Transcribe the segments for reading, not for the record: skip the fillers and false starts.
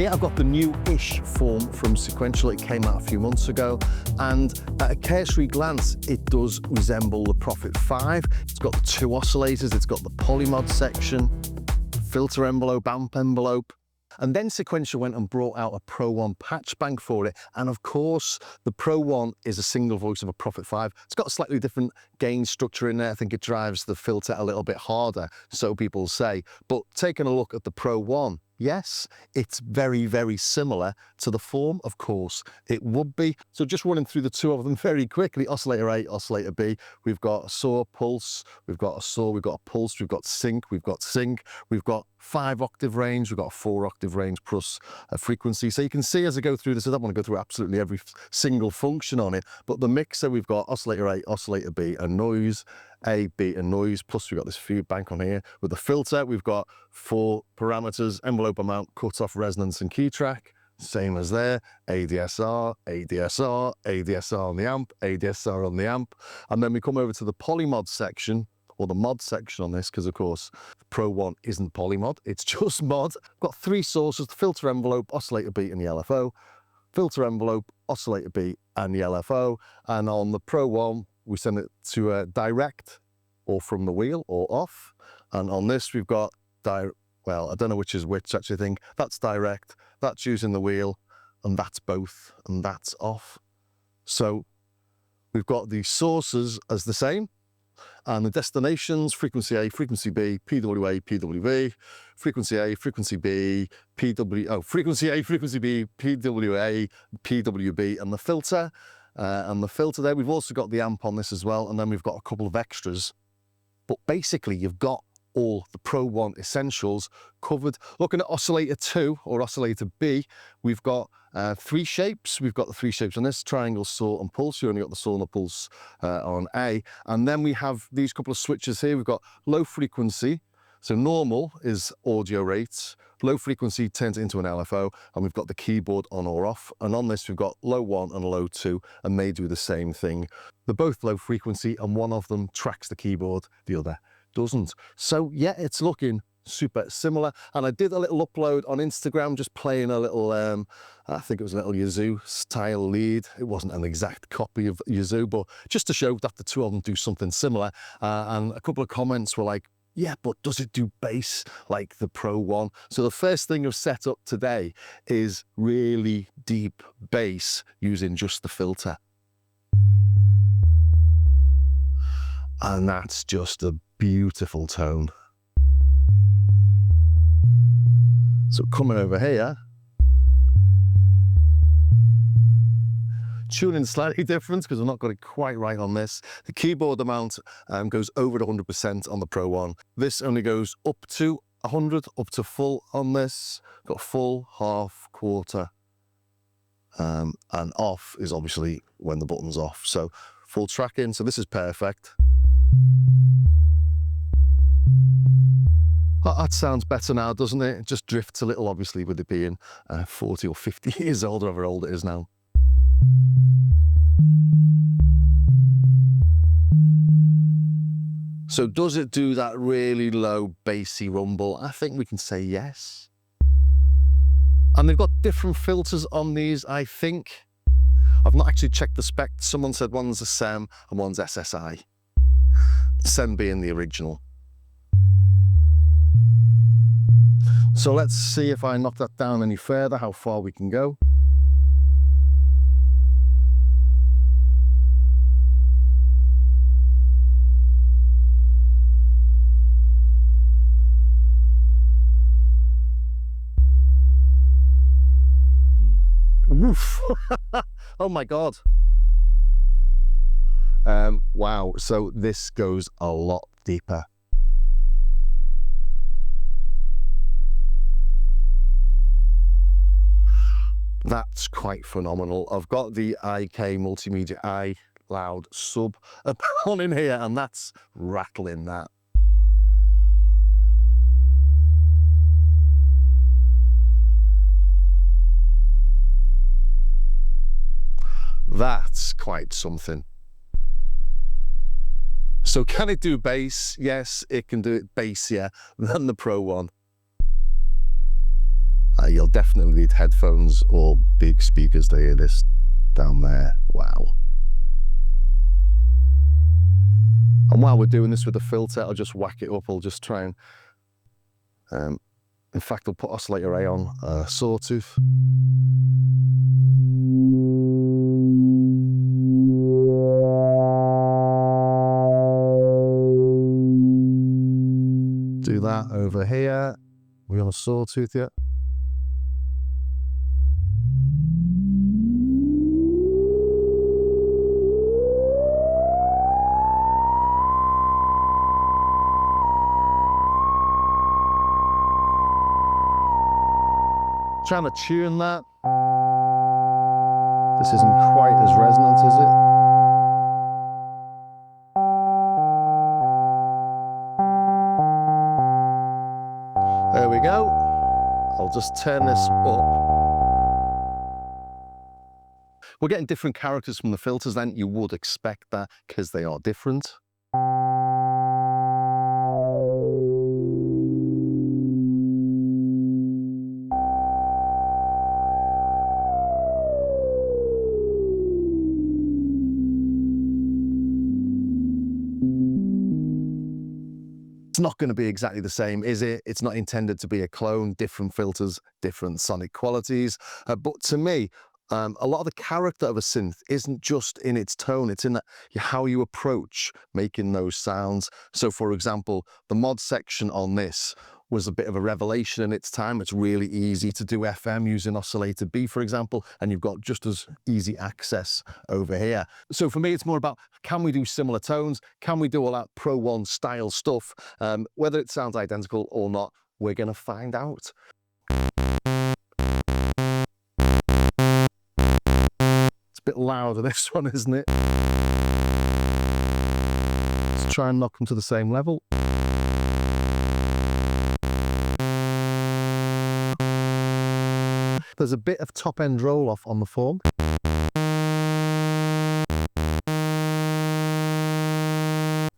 Here I've got the new-ish form from Sequential. It came out a few months ago, and at a cursory glance, it does resemble the Prophet 5. It's got the 2 oscillators, it's got the polymod section, filter envelope, amp envelope. And then Sequential went and brought out a Pro-One patch bank for it. And of course, the Pro-One is a single voice of a Prophet 5. It's got a slightly different gain structure in there. I think it drives the filter a little bit harder, so people say. But taking a look at the Pro-One, yes, it's very, very similar to the Form, of course it would be. So just running through the 2 of them very quickly, Oscillator A, Oscillator B, we've got a saw, pulse, we've got a saw, we've got a pulse, we've got sync, we've got 5-octave range, we've got a 4-octave range plus a frequency. So you can see as I go through this, I don't want to go through absolutely every single function on it, but the mixer, we've got Oscillator A, Oscillator B, and noise, A, B, and noise, plus we've got this feed bank on here. With the filter, we've got 4 parameters, envelope amount, cutoff, resonance, and key track. Same as there, ADSR, ADSR, ADSR on the amp, ADSR on the amp. And then we come over to the polymod section, or the mod section on this, because of course, the Pro-One isn't polymod, it's just mod. Got 3 sources, the filter envelope, Oscillator B, and the LFO. Filter envelope, Oscillator B, and the LFO. And on the Pro-One, we send it to direct, or from the wheel, or off. And on this, we've got, well, I don't know which is which, actually. I think that's direct, that's using the wheel, and that's both, and that's off. So we've got the sources as the same, and the destinations, frequency A, frequency B, PWA, PWB, frequency A, frequency B, frequency A, frequency B, PWA, PWB, and the filter. And the filter there, we've also got the amp on this as well, and then we've got a couple of extras. But basically, you've got all the Pro-One essentials covered. Looking at Oscillator 2 or Oscillator B, we've got 3 shapes. We've got the 3 shapes on this, triangle, saw, and pulse. You only got the saw and the pulse on A. And then we have these couple of switches here. We've got low frequency. So normal is audio rates. Low frequency turns it into an LFO, and we've got the keyboard on or off. And on this, we've got low 1 and low 2, and they do the same thing. They're both low frequency, and one of them tracks the keyboard, the other doesn't. So yeah, it's looking super similar. And I did a little upload on Instagram, just playing a little, I think it was a little Yazoo style lead. It wasn't an exact copy of Yazoo, but just to show that the 2 of them do something similar. And a couple of comments were like, yeah, but does it do bass like the Pro-One? So the first thing I've set up today is really deep bass using just the filter. And that's just a beautiful tone. So coming over here, tuning slightly different because I've not got it quite right on this. The keyboard amount goes over 100% on the Pro-One. This only goes up to 100, up to full on this. Got full, half, quarter, and off is obviously when the button's off. So full tracking, so this is perfect. That sounds better now, doesn't it? It just drifts a little, obviously, with it being 40 or 50 years old, however old it is now. So does it do that really low bassy rumble? I think we can say yes. And they've got different filters on these, I think. I've not actually checked the spec. Someone said one's a SEM and one's SSI. SEM being the original. So let's see if I knock that down any further, how far we can go. Oof. Oh my God. Wow, so this goes a lot deeper. That's quite phenomenal. I've got the IK Multimedia I Loud sub on in here, and that's rattling that. That's quite something. So can it do bass? Yes, it can do it bassier than the Pro-One. You'll definitely need headphones or big speakers to hear this down there. Wow. And while we're doing this with the filter, I'll just whack it up. I'll just try and, in fact, I'll put Oscillator A on sawtooth. Do that over here. We on a sawtooth yet? Trying to tune that. This isn't quite as resonant, is it? There we go. I'll just turn this up. We're getting different characters from the filters then. You would expect that because they are different. It's not going to be exactly the same, is it? It's not intended to be a clone, different filters, different sonic qualities. But to me, a lot of the character of a synth isn't just in its tone, it's in how you approach making those sounds. So for example, the mod section on this was a bit of a revelation in its time. It's really easy to do FM using Oscillator B, for example, and you've got just as easy access over here. So for me, it's more about, can we do similar tones? Can we do all that Pro-One style stuff? Whether it sounds identical or not, we're gonna find out. It's a bit louder, this one, isn't it? Let's try and knock them to the same level. There's a bit of top-end roll-off on the form.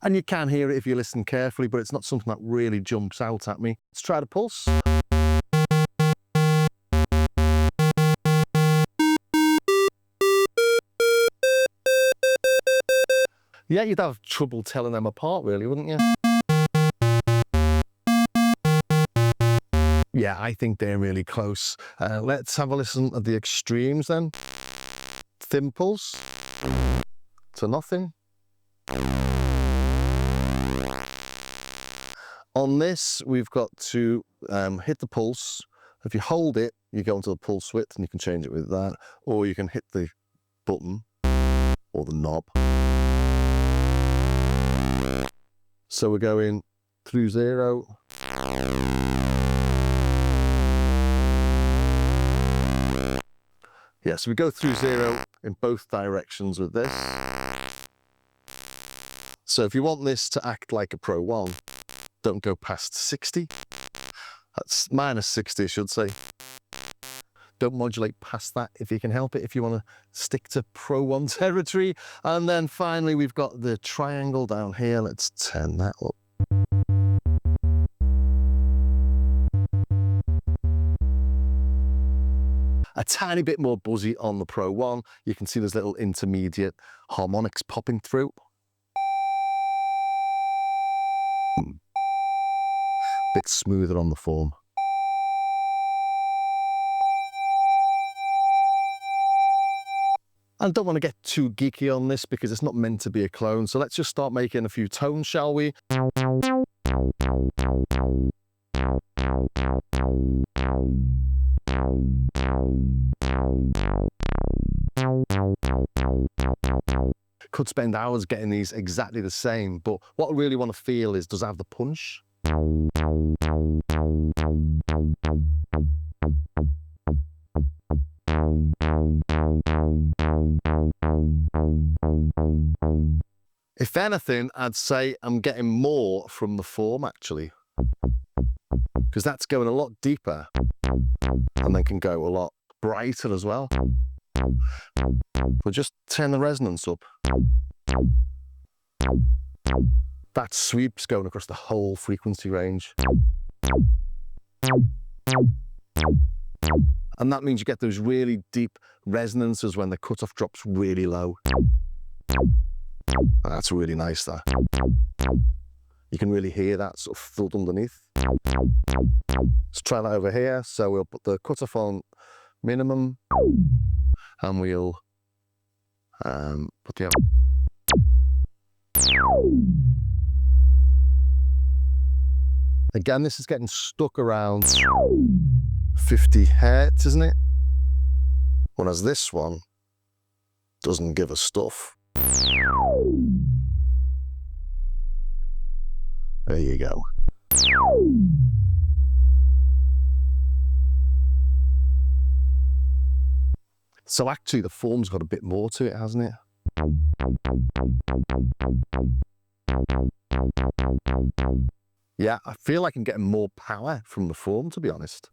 And you can hear it if you listen carefully, but it's not something that really jumps out at me. Let's try the pulse. Yeah, you'd have trouble telling them apart, really, wouldn't you? Yeah, I think they're really close. Let's have a listen at the extremes then. Thin pulse to nothing. On this, we've got to hit the pulse. If you hold it, you go into the pulse width and you can change it with that, or you can hit the button or the knob. So we're going through 0. Yeah, so we go through 0 in both directions with this. So if you want this to act like a Pro-One, don't go past 60. That's minus 60, I should say. Don't modulate past that if you can help it, if you want to stick to Pro-One territory. And then finally, we've got the triangle down here. Let's turn that up. A tiny bit more buzzy on the Pro-One. You can see there's little intermediate harmonics popping through. Bit smoother on the form. And don't want to get too geeky on this because it's not meant to be a clone. So let's just start making a few tones, shall we? Could spend hours getting these exactly the same, but what I really want to feel is, does it have the punch? If anything, I'd say I'm getting more from the form actually, because that's going a lot deeper and then can go a lot brighter as well. But just turn the resonance up. That sweep's going across the whole frequency range. And that means you get those really deep resonances when the cutoff drops really low. That's really nice, that. You can really hear that sort of thud underneath. Let's try that over here. So we'll put the cutoff on minimum, and we'll put the... Again, this is getting stuck around 50 hertz, isn't it? Whereas this one doesn't give a stuff. There you go. So actually the form's got a bit more to it, hasn't it? Yeah, I feel like I'm getting more power from the form, to be honest.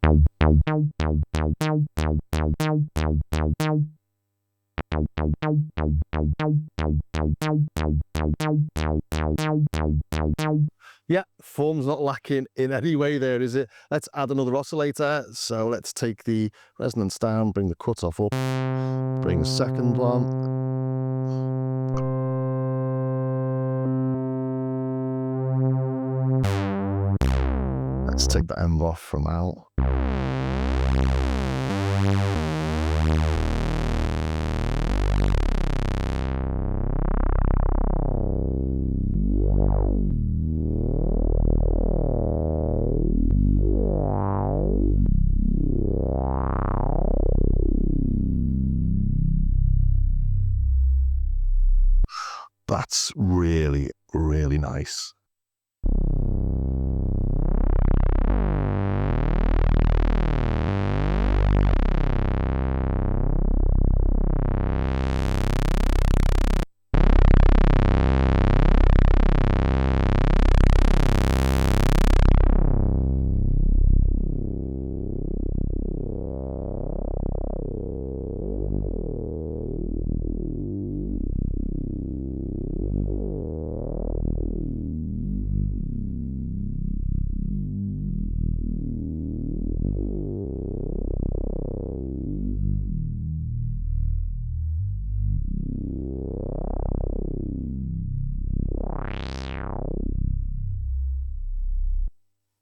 Yeah, form's not lacking in any way there, is it? Let's add another oscillator. So let's take the resonance down, bring the cutoff up, bring the second one. Let's take the end off from out. That's really, really nice.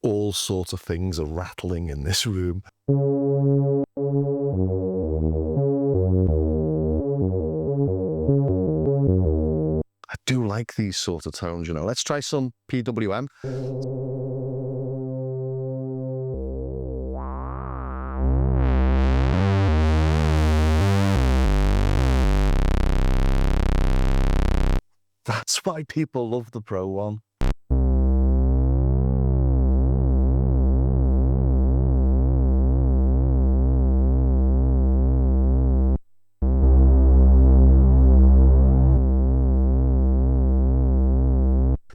All sorts of things are rattling in this room. I do like these sort of tones, you know. Let's try some PWM. That's why people love the Pro-One.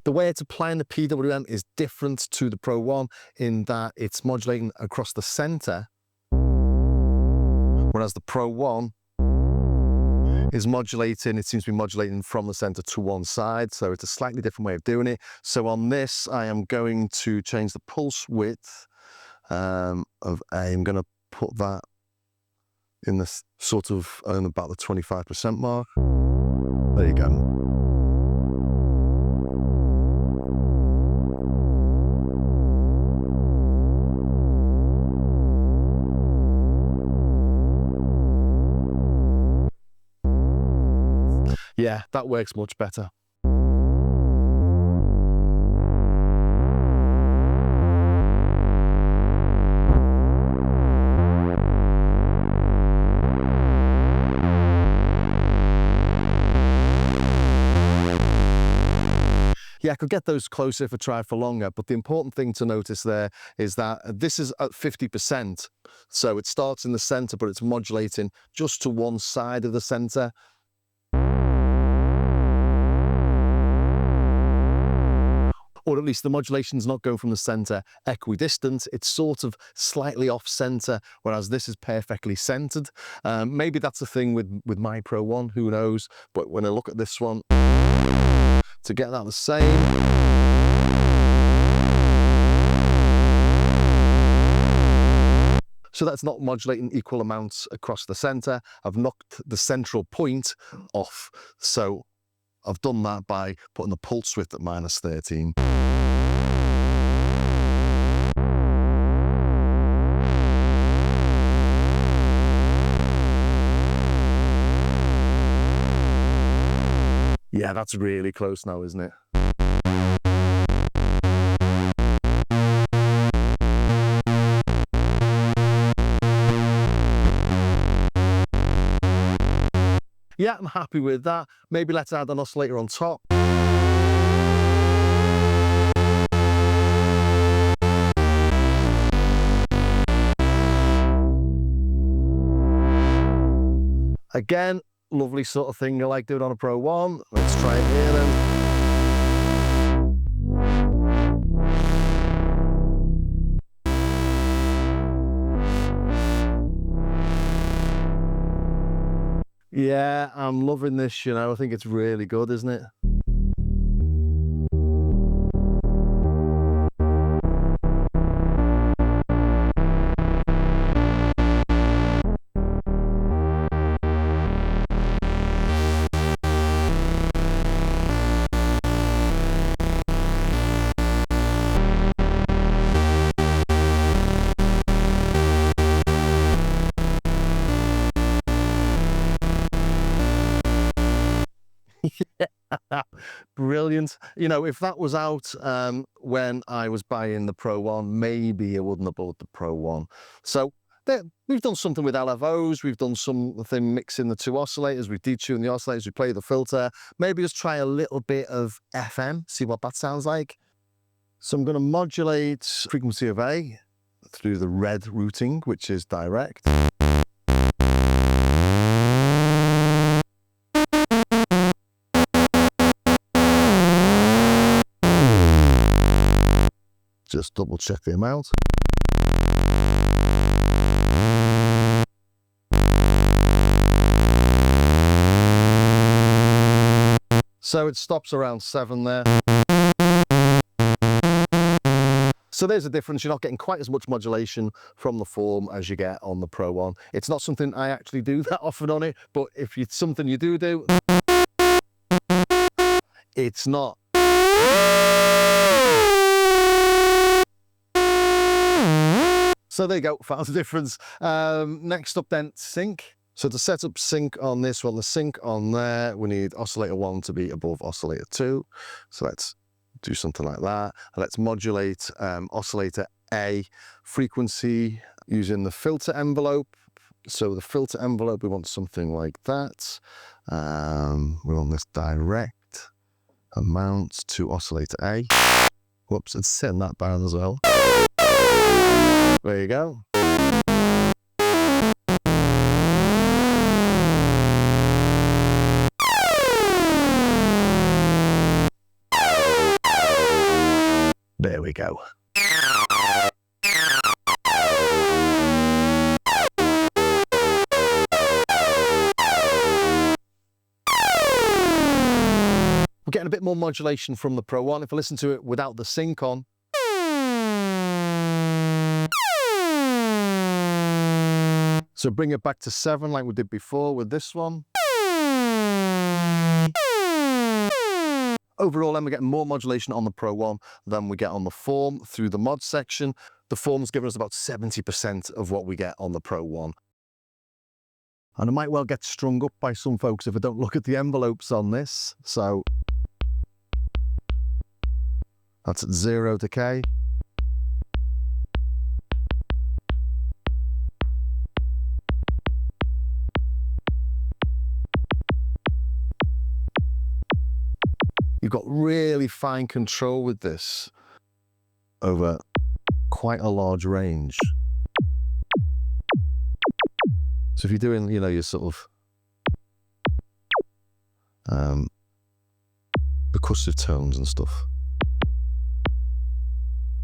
The way it's applying the PWM is different to the Pro-One in that it's modulating across the center, whereas the Pro-One is modulating, it seems to be modulating from the center to one side, so it's a slightly different way of doing it. So on this, I am going to change the pulse width I'm going to put that in the sort of about the 25% mark. There you go. Yeah, that works much better. Yeah, I could get those closer if I tried for longer, but the important thing to notice there is that this is at 50%. So it starts in the center, but it's modulating just to one side of the center. Or at least the modulation's not going from the center equidistant, it's sort of slightly off center, whereas this is perfectly centered. Maybe that's the thing with my Pro-One, who knows? But when I look at this one, to get that the same, So that's not modulating equal amounts across the center. I've knocked the central point off. So I've done that by putting the pulse width at -13. Yeah, that's really close now, isn't it? Yeah, I'm happy with that. Maybe let's add an oscillator on top. Again, lovely sort of thing I like doing on a Pro-One. Let's try it here then. Yeah, I'm loving this, you know. I think it's really good, isn't it? Brilliant. You know, if that was out when I was buying the Pro-One, maybe I wouldn't have bought the Pro-One. So we've done something with LFOs, we've done something mixing the two oscillators, we've detuned the oscillators, we play the filter. Maybe just try a little bit of FM, see what that sounds like. So I'm going to modulate frequency of A through the red routing, which is direct. Just double check the amount. So it stops around 7 there. So there's a difference. You're not getting quite as much modulation from the Fourm as you get on the Pro-One. It's not something I actually do that often on it, but if it's something you do, it's not. So there you go, found the difference. Next up then, sync. So to set up sync on this one, the sync on there, we need oscillator 1 to be above oscillator 2. So let's do something like that. Let's modulate oscillator A frequency using the filter envelope. So the filter envelope, we want something like that. We want this direct amount to oscillator A. Whoops, it's setting that down as well. There you go. There we go. We're getting a bit more modulation from the Pro-One. If I listen to it without the sync on, so bring it back to 7 like we did before with this one. Overall, then we're getting more modulation on the Pro-One than we get on the Fourm through the mod section. The Fourm's given us about 70% of what we get on the Pro-One. And I might well get strung up by some folks if I don't look at the envelopes on this. So that's at 0 decay. You've got really fine control with this over quite a large range. So if you're doing, you know, your sort of percussive tones and stuff.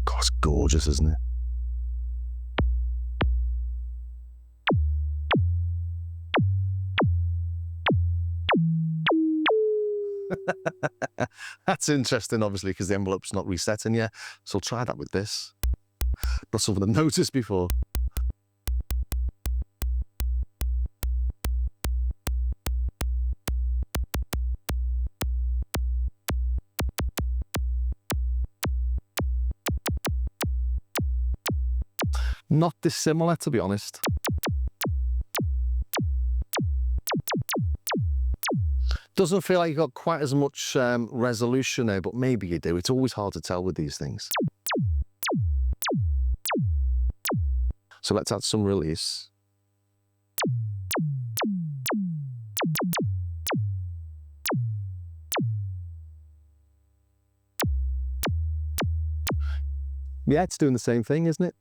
God, it's gorgeous, isn't it? That's interesting, obviously, because the envelope's not resetting yet. So I'll try that with this. Not something I've noticed before. Not dissimilar, to be honest. Doesn't feel like you've got quite as much resolution there, but maybe you do. It's always hard to tell with these things. So let's add some release. Yeah, it's doing the same thing, isn't it?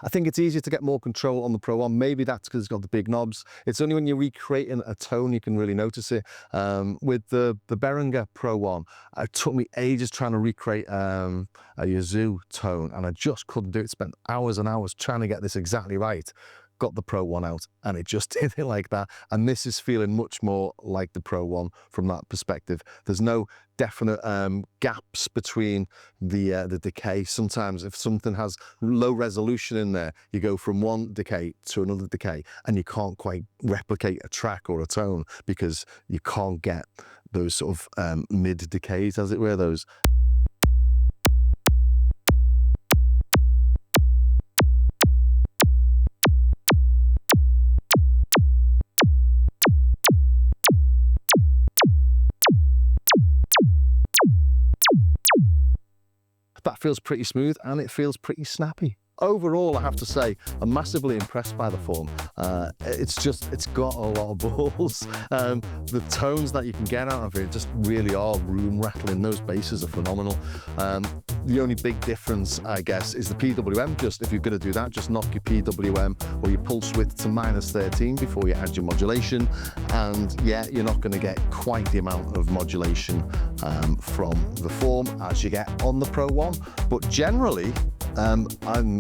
I think it's easier to get more control on the Pro-One. Maybe that's because it's got the big knobs. It's only when you're recreating a tone you can really notice it. With the Behringer Pro-One, it took me ages trying to recreate a Yazoo tone, and I just couldn't do it. Spent hours and hours trying to get this exactly right. Got the Pro-One out and it just did it like that. And this is feeling much more like the Pro-One from that perspective. There's no definite gaps between the decay. Sometimes if something has low resolution in there, you go from one decay to another decay and you can't quite replicate a track or a tone because you can't get those sort of mid decays, as it were, those. That feels pretty smooth and it feels pretty snappy. Overall, I have to say, I'm massively impressed by the Fourm. It's got a lot of balls. The tones that you can get out of it just really are room rattling. Those basses are phenomenal. The only big difference, I guess, is the PWM. Just if you're going to do that, just knock your PWM or your pulse width to -13 before you add your modulation. And yeah, you're not going to get quite the amount of modulation from the Fourm as you get on the Pro-One. But generally, I'm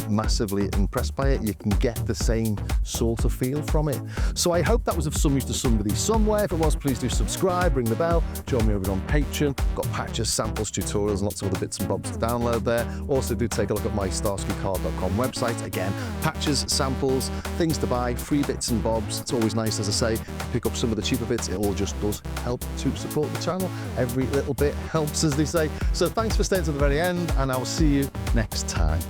massively impressed by it. You can get the same sort of feel from it. So I hope that was of some use to somebody somewhere. If it was, please do subscribe, ring the bell, join me over on Patreon. Got patches, samples, tutorials, and lots of other bits and bobs to download there. Also do take a look at my starskycarr.com website. Again, patches, samples, things to buy, free bits and bobs. It's always nice, as I say, to pick up some of the cheaper bits. It all just does help to support the channel. Every little bit helps, as they say. So thanks for staying to the very end, and I will see you next time.